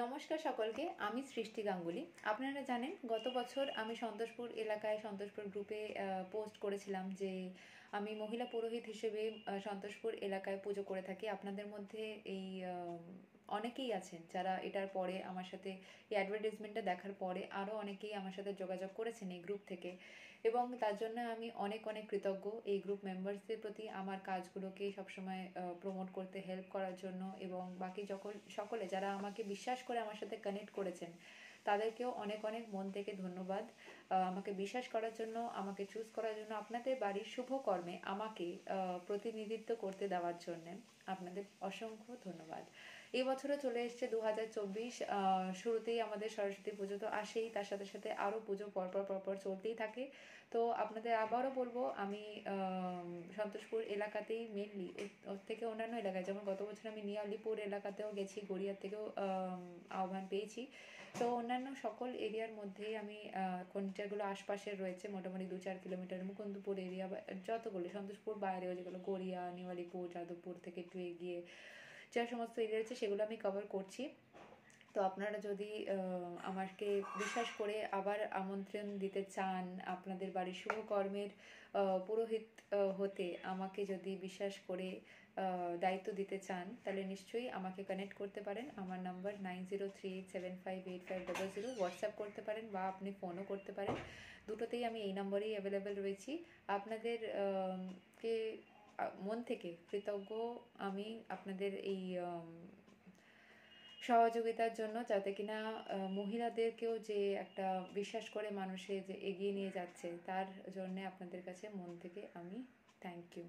নমস্কার সকলকে, আমি সৃষ্টি গাঙ্গুলি। আপনারা জানেন গত বছর আমি সন্তোষপুর এলাকায় সন্তোষপুর গ্রুপে পোস্ট করেছিলাম যে আমি মহিলা পুরোহিত হিসেবে সন্তোষপুর এলাকায় পুজো করে থাকি। আপনাদের মধ্যে এই অনেকেই আছেন যারা এটার পরে আমার সাথে এই অ্যাডভার্টাইজমেন্টটা দেখার পরে আরও অনেকেই আমার সাথে যোগাযোগ করেছেন এই গ্রুপ থেকে, এবং তার জন্য আমি অনেক অনেক কৃতজ্ঞ এই গ্রুপ মেম্বার্সদের প্রতি। আমার কাজগুলোকে সবসময় প্রমোট করতে হেল্প করার জন্য, এবং বাকি সকলে যারা আমাকে বিশ্বাস করে আমার সাথে কানেক্ট করেছেন তাদেরকেও অনেক অনেক মন থেকে ধন্যবাদ। আমাকে বিশ্বাস করার জন্য, আমাকে চুজ করার জন্য, আপনাদের বাড়ির শুভ কর্মে আমাকে প্রতিনিধিত্ব করতে দেওয়ার জন্য আপনাদের অসংখ্য ধন্যবাদ। এই বছরও চলে এসছে 2024। শুরুতেই আমাদের সরস্বতী পুজো তো আসেই, তার সাথে সাথে আরও পুজো পরপর পরপর চলতেই থাকে। তো আপনাদের আবারও বলবো, আমি সন্তোষপুর এলাকাতেই মেনলি, ওর থেকে অন্যান্য এলাকায়, যেমন গত বছর আমি নিয়ালিপুর এলাকাতেও গেছি, গড়িয়ার থেকেও আহ্বান পেয়েছি। তো অন্যান্য সকল এরিয়ার মধ্যেই আমি যেগুলো আশপাশের রয়েছে মোটামুটি 2-4 কিলোমিটার, মুকুন্দপুর এরিয়া বা যতগুলো সন্তোষপুর বাইরেও যেগুলো গড়িয়া, নিয়ালিপুর, যাদবপুর থেকে একটু এগিয়ে যে সমস্ত এরিয়া রয়েছে সেগুলো আমি কভার করছি। তো আপনারা যদি আমাকে বিশ্বাস করে আবার আমন্ত্রণ দিতে চান, আপনাদের বাড়ির শুভকর্মের পুরোহিত হতে আমাকে যদি বিশ্বাস করে দায়িত্ব দিতে চান, তাহলে নিশ্চয়ই আমাকে কানেক্ট করতে পারেন। আমার নাম্বার 9038758500, হোয়াটসঅ্যাপ করতে পারেন বা আপনি ফোনও করতে পারেন। দুটোতেই আমি এই নম্বরেই অ্যাভেলেবেল রয়েছি। আপনাদের কে মন থেকে কৃতজ্ঞ আমি আপনাদের এই সহযোগিতার জন্য, যাতে কিনা মহিলাদেরকেও যে একটা বিশ্বাস করে মানুষে যে এগিয়ে নিয়ে যাচ্ছে, তার জন্য আপনাদের কাছে মন থেকে আমি থ্যাংক ইউ।